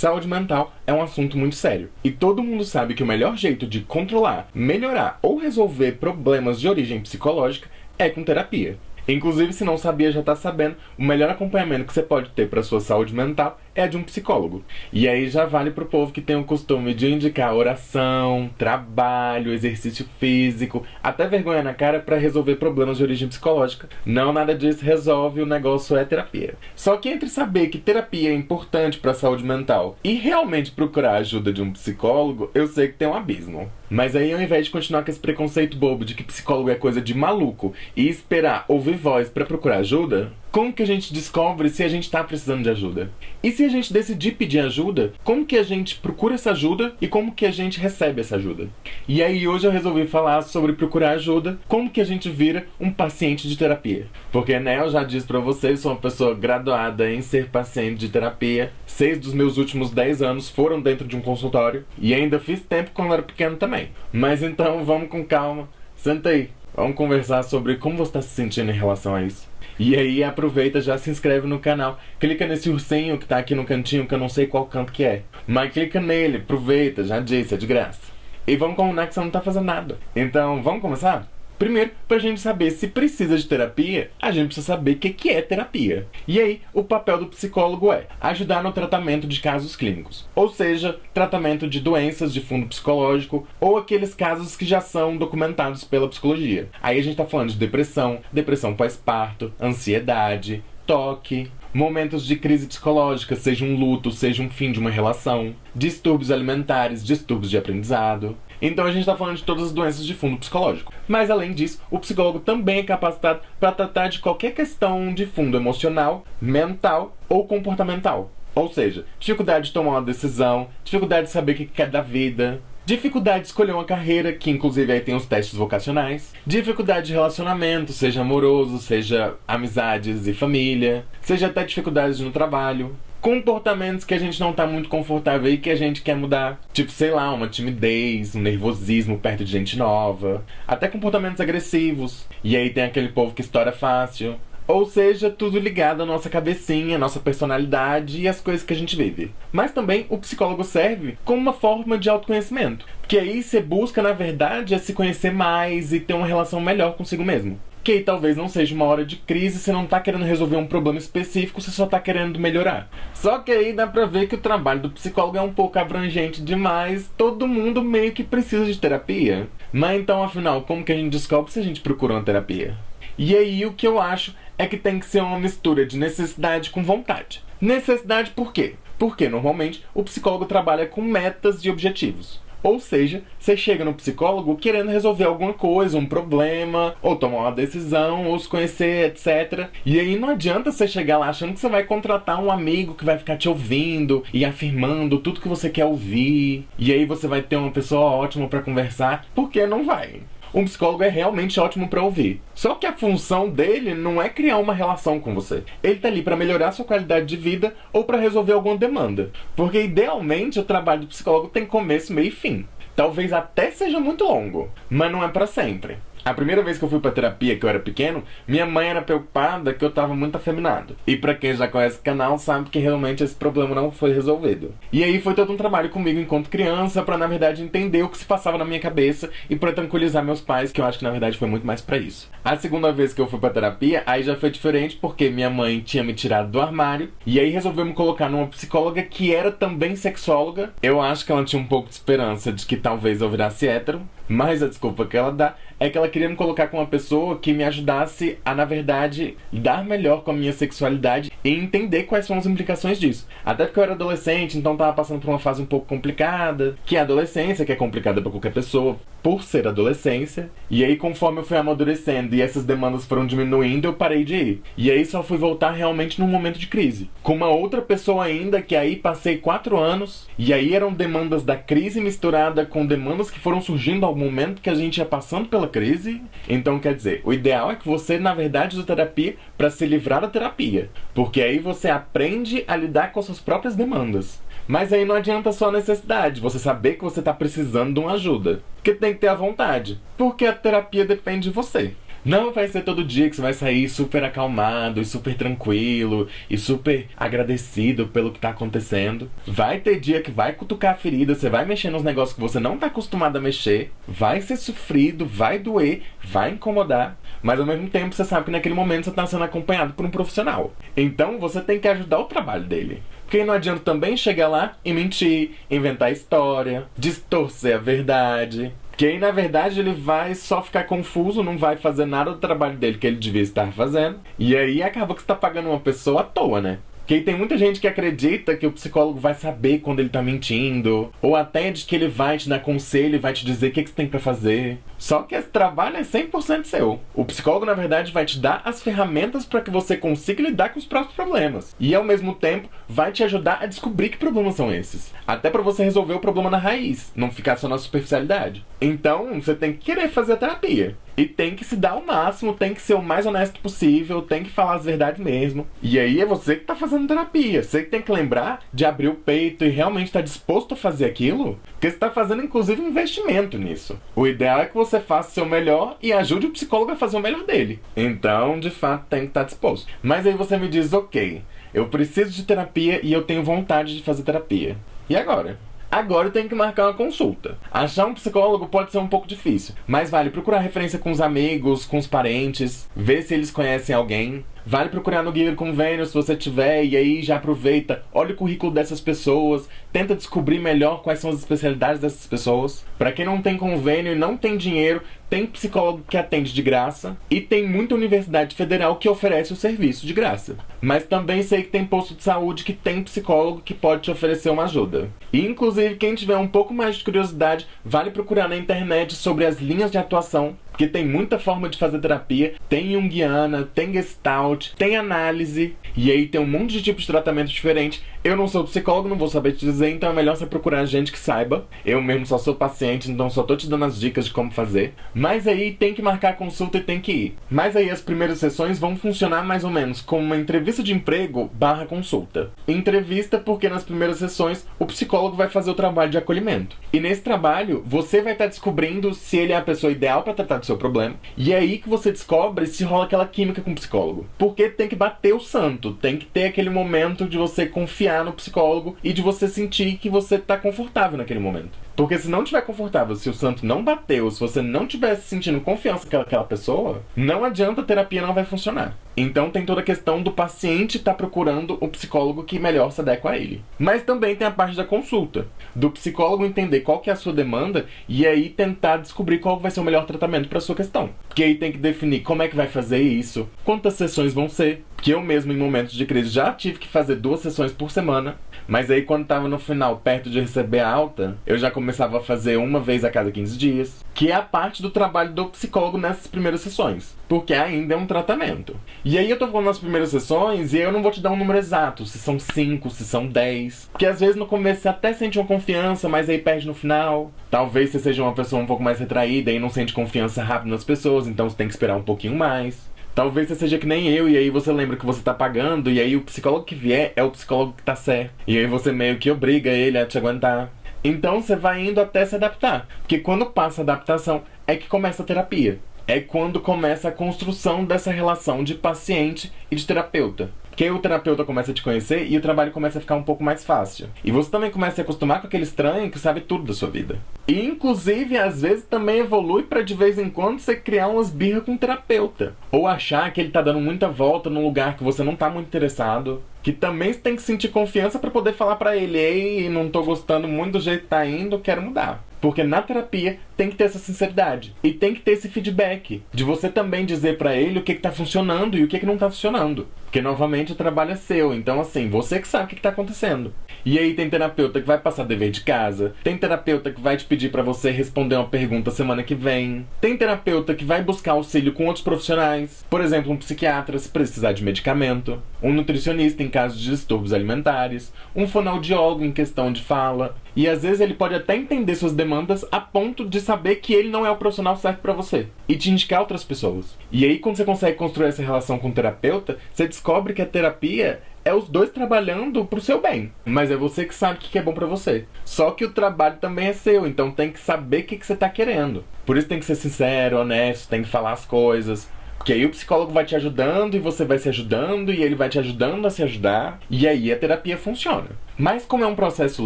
Saúde mental é um assunto muito sério, e todo mundo sabe que o melhor jeito de controlar, melhorar ou resolver problemas de origem psicológica é com terapia. Inclusive, se não sabia, já tá sabendo, o melhor acompanhamento que você pode ter para sua saúde mental é de um psicólogo. E aí já vale pro povo que tem o costume de indicar oração, trabalho, exercício físico, até vergonha na cara para resolver problemas de origem psicológica. Não, nada disso resolve, o negócio é terapia. Só que entre saber que terapia é importante para a saúde mental e realmente procurar a ajuda de um psicólogo, eu sei que tem um abismo. Mas aí, ao invés de continuar com esse preconceito bobo de que psicólogo é coisa de maluco e esperar ouvir voz para procurar ajuda, como que a gente descobre se a gente tá precisando de ajuda? E se a gente decidir pedir ajuda, como que a gente procura essa ajuda e como que a gente recebe essa ajuda? E aí hoje eu resolvi falar sobre procurar ajuda, como que a gente vira um paciente de terapia. Porque, né, eu já disse pra vocês, sou uma pessoa graduada em ser paciente de terapia. 6 dos meus últimos 10 anos foram dentro de um consultório. E ainda fiz tempo quando era pequeno também. Mas então, vamos com calma. Senta aí. Vamos conversar sobre como você está se sentindo em relação a isso. E aí aproveita, já se inscreve no canal, clica nesse ursinho que tá aqui no cantinho, que eu não sei qual canto que é. Mas clica nele, aproveita, já disse, é de graça. E vamos combinar que você não tá fazendo nada. Então, vamos começar? Primeiro, pra gente saber se precisa de terapia, a gente precisa saber o que é terapia. E aí, o papel do psicólogo é ajudar no tratamento de casos clínicos. Ou seja, tratamento de doenças de fundo psicológico ou aqueles casos que já são documentados pela psicologia. Aí a gente tá falando de depressão, depressão pós-parto, ansiedade, toque, momentos de crise psicológica, seja um luto, seja um fim de uma relação, distúrbios alimentares, distúrbios de aprendizado. Então a gente está falando de todas as doenças de fundo psicológico. Mas além disso, o psicólogo também é capacitado para tratar de qualquer questão de fundo emocional, mental ou comportamental. Ou seja, dificuldade de tomar uma decisão, dificuldade de saber o que quer da vida, dificuldade de escolher uma carreira, que inclusive aí tem os testes vocacionais, dificuldade de relacionamento, seja amoroso, seja amizades e família, seja até dificuldades no trabalho, comportamentos que a gente não tá muito confortável e que a gente quer mudar. Tipo, sei lá, uma timidez, um nervosismo perto de gente nova. Até comportamentos agressivos. E aí tem aquele povo que estoura fácil. Ou seja, tudo ligado à nossa cabecinha, à nossa personalidade e às coisas que a gente vive. Mas também o psicólogo serve como uma forma de autoconhecimento. Que aí você busca, na verdade, é se conhecer mais e ter uma relação melhor consigo mesmo. Que aí talvez não seja uma hora de crise, você não tá querendo resolver um problema específico, você só tá querendo melhorar. Só que aí dá pra ver que o trabalho do psicólogo é um pouco abrangente demais, todo mundo meio que precisa de terapia. Mas então, afinal, como que a gente descobre se a gente procura uma terapia? E aí o que eu acho é que tem que ser uma mistura de necessidade com vontade. Necessidade por quê? Porque normalmente o psicólogo trabalha com metas e objetivos. Ou seja, você chega no psicólogo querendo resolver alguma coisa, um problema, ou tomar uma decisão, ou se conhecer, etc. E aí não adianta você chegar lá achando que você vai contratar um amigo que vai ficar te ouvindo e afirmando tudo que você quer ouvir. E aí você vai ter uma pessoa ótima para conversar, porque não vai. Um psicólogo é realmente ótimo para ouvir. Só que a função dele não é criar uma relação com você. Ele tá ali para melhorar sua qualidade de vida ou para resolver alguma demanda. Porque idealmente o trabalho do psicólogo tem começo, meio e fim. Talvez até seja muito longo, mas não é para sempre. A primeira vez que eu fui pra terapia, que eu era pequeno, minha mãe era preocupada que eu tava muito afeminado. E pra quem já conhece o canal, sabe que realmente esse problema não foi resolvido. E aí foi todo um trabalho comigo enquanto criança, pra na verdade entender o que se passava na minha cabeça e pra tranquilizar meus pais, que eu acho que na verdade foi muito mais pra isso. A segunda vez que eu fui pra terapia, aí já foi diferente, porque minha mãe tinha me tirado do armário, e aí resolveu me colocar numa psicóloga que era também sexóloga. Eu acho que ela tinha um pouco de esperança de que talvez eu virasse hétero, mas a desculpa que ela dá é que ela queria me colocar com uma pessoa que me ajudasse a, na verdade, lidar melhor com a minha sexualidade e entender quais são as implicações disso. Até porque eu era adolescente, então tava passando por uma fase um pouco complicada, que é a adolescência, que é complicada pra qualquer pessoa, por ser adolescência. E aí, conforme eu fui amadurecendo e essas demandas foram diminuindo, eu parei de ir. E aí só fui voltar realmente num momento de crise. Com uma outra pessoa ainda, que aí passei 4 anos, e aí eram demandas da crise misturada com demandas que foram surgindo ao momento que a gente ia passando pela crise. Então, quer dizer, o ideal é que você, na verdade, use terapia para se livrar da terapia. Porque aí você aprende a lidar com as suas próprias demandas. Mas aí não adianta só a necessidade, você saber que você está precisando de uma ajuda. Porque tem que ter a vontade. Porque a terapia depende de você. Não vai ser todo dia que você vai sair super acalmado e super tranquilo e super agradecido pelo que tá acontecendo. Vai ter dia que vai cutucar a ferida, você vai mexer nos negócios que você não tá acostumado a mexer, vai ser sofrido, vai doer, vai incomodar, mas ao mesmo tempo você sabe que naquele momento você tá sendo acompanhado por um profissional. Então você tem que ajudar o trabalho dele. Porque não adianta também chegar lá e mentir, inventar história, distorcer a verdade. Que aí, na verdade, ele vai só ficar confuso, não vai fazer nada do trabalho dele que ele devia estar fazendo. E aí acaba que você tá pagando uma pessoa à toa, né? Porque aí tem muita gente que acredita que o psicólogo vai saber quando ele tá mentindo, ou até de que ele vai te dar conselho e vai te dizer o que você tem pra fazer. Só que esse trabalho é 100% seu. O psicólogo, na verdade, vai te dar as ferramentas para que você consiga lidar com os próprios problemas. E, ao mesmo tempo, vai te ajudar a descobrir que problemas são esses. Até para você resolver o problema na raiz, não ficar só na superficialidade. Então, você tem que querer fazer a terapia. E tem que se dar o máximo, tem que ser o mais honesto possível, tem que falar as verdades mesmo. E aí é você que tá fazendo terapia. Você que tem que lembrar de abrir o peito e realmente estar disposto a fazer aquilo. Porque você tá fazendo, inclusive, um investimento nisso. O ideal é que você faça o seu melhor e ajude o psicólogo a fazer o melhor dele. Então, de fato, tem que estar disposto. Mas aí você me diz, ok, eu preciso de terapia e eu tenho vontade de fazer terapia. E agora? Agora eu tenho que marcar uma consulta. Achar um psicólogo pode ser um pouco difícil, mas vale procurar referência com os amigos, com os parentes, ver se eles conhecem alguém. Vale procurar no Guia do Convênio se você tiver, e aí já aproveita, olha o currículo dessas pessoas, tenta descobrir melhor quais são as especialidades dessas pessoas. Pra quem não tem convênio e não tem dinheiro, tem psicólogo que atende de graça e tem muita universidade federal que oferece o serviço de graça. Mas também sei que tem posto de saúde que tem psicólogo que pode te oferecer uma ajuda. E inclusive quem tiver um pouco mais de curiosidade, vale procurar na internet sobre as linhas de atuação, porque tem muita forma de fazer terapia. Tem junguiana, tem gestalt, tem análise, e aí tem um monte de tipos de tratamento diferente. Eu não sou psicólogo, não vou saber te dizer, então é melhor você procurar gente que saiba. Eu mesmo só sou paciente, então só tô te dando as dicas de como fazer. Mas aí tem que marcar a consulta e tem que ir. Mas aí as primeiras sessões vão funcionar mais ou menos como uma entrevista de emprego / consulta. Entrevista porque nas primeiras sessões o psicólogo vai fazer o trabalho de acolhimento. E nesse trabalho você vai estar descobrindo se ele é a pessoa ideal para tratar do seu problema. E é aí que você descobre se rola aquela química com o psicólogo. Porque tem que bater o santo, tem que ter aquele momento de você confiar no psicólogo e de você sentir que você tá confortável naquele momento. Porque se não tiver confortável, se o santo não bateu, se você não estiver sentindo confiança com aquela pessoa, não adianta, a terapia não vai funcionar. Então tem toda a questão do paciente estar procurando o psicólogo que melhor se adequa a ele. Mas também tem a parte da consulta, do psicólogo entender qual que é a sua demanda e aí tentar descobrir qual vai ser o melhor tratamento para sua questão. Porque aí tem que definir como é que vai fazer isso, quantas sessões vão ser. Que eu mesmo, em momentos de crise, já tive que fazer 2 sessões por semana. Mas aí, quando tava no final, perto de receber a alta, eu já começava a fazer uma vez a cada 15 dias. Que é a parte do trabalho do psicólogo nessas primeiras sessões. Porque ainda é um tratamento. E aí eu tô falando nas primeiras sessões e eu não vou te dar um número exato. Se são 5, se são 10. Porque às vezes no começo você até sente uma confiança, mas aí perde no final. Talvez você seja uma pessoa um pouco mais retraída e não sente confiança rápido nas pessoas, então você tem que esperar um pouquinho mais. Talvez você seja que nem eu, e aí você lembra que você tá pagando, e aí o psicólogo que vier é o psicólogo que tá certo. E aí você meio que obriga ele a te aguentar. Então você vai indo até se adaptar. Porque quando passa a adaptação, é que começa a terapia. É quando começa a construção dessa relação de paciente e de terapeuta. Porque aí o terapeuta começa a te conhecer e o trabalho começa a ficar um pouco mais fácil. E você também começa a se acostumar com aquele estranho que sabe tudo da sua vida. E inclusive, às vezes, também evolui pra de vez em quando você criar umas birras com o terapeuta. Ou achar que ele tá dando muita volta num lugar que você não tá muito interessado. Que também você tem que sentir confiança pra poder falar pra ele: ei, não tô gostando muito do jeito que tá indo, quero mudar. Porque na terapia tem que ter essa sinceridade. E tem que ter esse feedback. De você também dizer pra ele o que tá funcionando e o que não tá funcionando. Porque novamente o trabalho é seu. Então assim, você que sabe o que tá acontecendo. E aí tem terapeuta que vai passar dever de casa. Tem terapeuta que vai te pedir pra você responder uma pergunta semana que vem. Tem terapeuta que vai buscar auxílio com outros profissionais. Por exemplo, um psiquiatra se precisar de medicamento. Um nutricionista em caso de distúrbios alimentares. Um fonoaudiólogo em questão de fala. E às vezes ele pode até entender suas demandas a ponto de saber que ele não é o profissional certo pra você. E te indicar outras pessoas. E aí quando você consegue construir essa relação com o terapeuta, você descobre que a terapia é os dois trabalhando pro seu bem. Mas é você que sabe o que é bom pra você. Só que o trabalho também é seu, então tem que saber o que você tá querendo. Por isso tem que ser sincero, honesto, tem que falar as coisas. Porque aí o psicólogo vai te ajudando e você vai se ajudando e ele vai te ajudando a se ajudar. E aí a terapia funciona. Mas como é um processo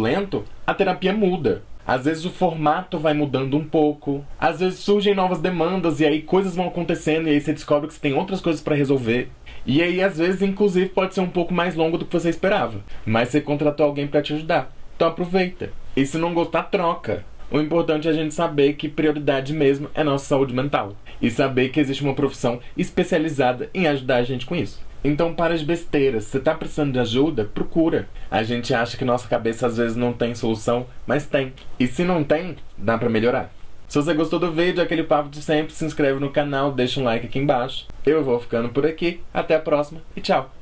lento, a terapia muda. Às vezes o formato vai mudando um pouco. Às vezes surgem novas demandas e aí coisas vão acontecendo e aí você descobre que você tem outras coisas pra resolver. E aí às vezes inclusive pode ser um pouco mais longo do que você esperava. Mas você contratou alguém pra te ajudar. Então aproveita. E se não gostar, troca. O importante é a gente saber que prioridade mesmo é nossa saúde mental. E saber que existe uma profissão especializada em ajudar a gente com isso. Então para de besteiras. Se você tá precisando de ajuda, procura. A gente acha que nossa cabeça às vezes não tem solução, mas tem. E se não tem, dá pra melhorar. Se você gostou do vídeo, aquele papo de sempre, se inscreve no canal, deixa um like aqui embaixo. Eu vou ficando por aqui. Até a próxima e tchau!